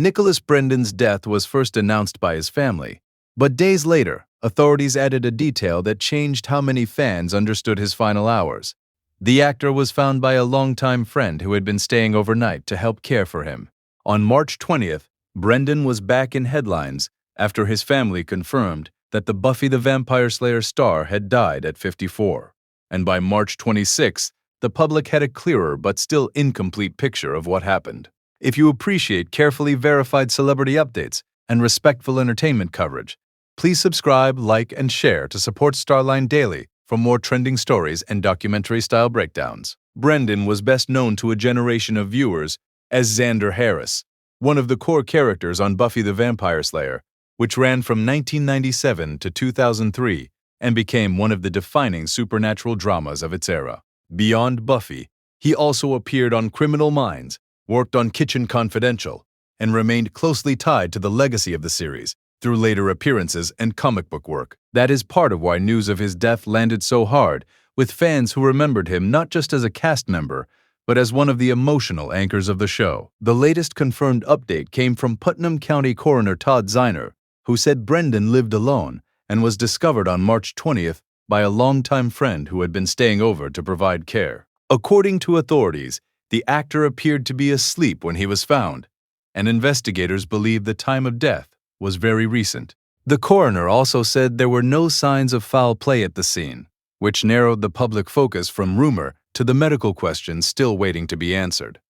Nicholas Brendon's death was first announced by his family, but days later, authorities added a detail that changed how many fans understood his final hours. The actor was found by a longtime friend who had been staying overnight to help care for him. On March 20th, Brendon was back in headlines after his family confirmed that the Buffy the Vampire Slayer star had died at 54. And by March 26th, the public had a clearer but still incomplete picture of what happened. If you appreciate carefully verified celebrity updates and respectful entertainment coverage, please subscribe, like, and share to support Starline Daily for more trending stories and documentary-style breakdowns. Brendon was best known to a generation of viewers as Xander Harris, one of the core characters on Buffy the Vampire Slayer, which ran from 1997 to 2003 and became one of the defining supernatural dramas of its era. Beyond Buffy, he also appeared on Criminal Minds, worked on Kitchen Confidential, and remained closely tied to the legacy of the series through later appearances and comic book work. That is part of why news of his death landed so hard, with fans who remembered him not just as a cast member, but as one of the emotional anchors of the show. The latest confirmed update came from Putnam County Coroner Todd Ziner, who said Brendon lived alone and was discovered on March 20th by a longtime friend who had been staying over to provide care. According to authorities, the actor appeared to be asleep when he was found, and investigators believe the time of death was very recent. The coroner also said there were no signs of foul play at the scene, which narrowed the public focus from rumor to the medical questions still waiting to be answered.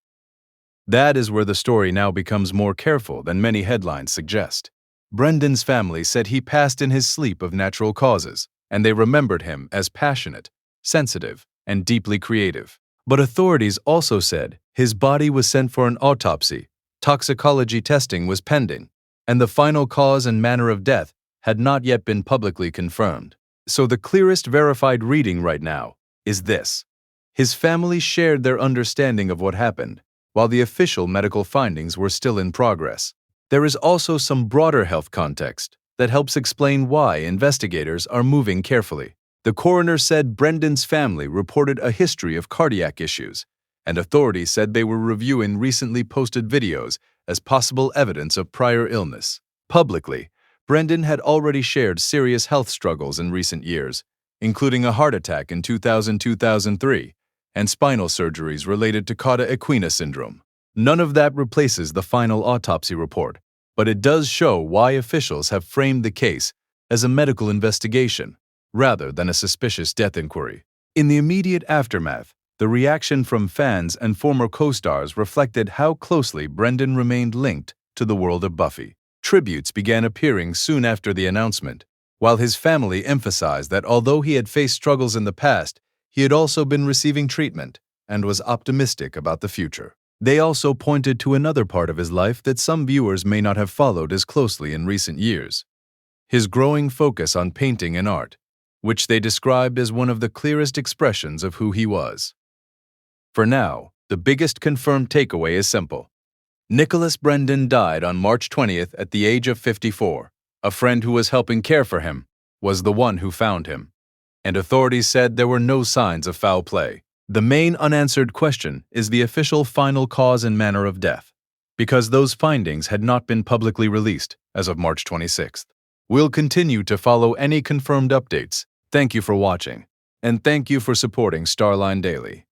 That is where the story now becomes more careful than many headlines suggest. Brendon's family said he passed in his sleep of natural causes, and they remembered him as passionate, sensitive, and deeply creative. But authorities also said his body was sent for an autopsy, toxicology testing was pending, and the final cause and manner of death had not yet been publicly confirmed. So the clearest verified reading right now is this. His family shared their understanding of what happened, while the official medical findings were still in progress. There is also some broader health context that helps explain why investigators are moving carefully. The coroner said Brendon's family reported a history of cardiac issues, and authorities said they were reviewing recently posted videos as possible evidence of prior illness. Publicly, Brendon had already shared serious health struggles in recent years, including a heart attack in 2000-2003 and spinal surgeries related to cauda equina syndrome. None of that replaces the final autopsy report, but it does show why officials have framed the case as a medical investigation rather than a suspicious death inquiry. In the immediate aftermath, the reaction from fans and former co-stars reflected how closely Brendon remained linked to the world of Buffy. Tributes began appearing soon after the announcement, while his family emphasized that although he had faced struggles in the past, he had also been receiving treatment and was optimistic about the future. They also pointed to another part of his life that some viewers may not have followed as closely in recent years: his growing focus on painting and art, which they described as one of the clearest expressions of who he was. For now, the biggest confirmed takeaway is simple. Nicholas Brendon died on March 20th at the age of 54. A friend who was helping care for him was the one who found him, and authorities said there were no signs of foul play. The main unanswered question is the official final cause and manner of death, because those findings had not been publicly released as of March 26th. We'll continue to follow any confirmed updates. Thank you for watching, and thank you for supporting Starline Daily.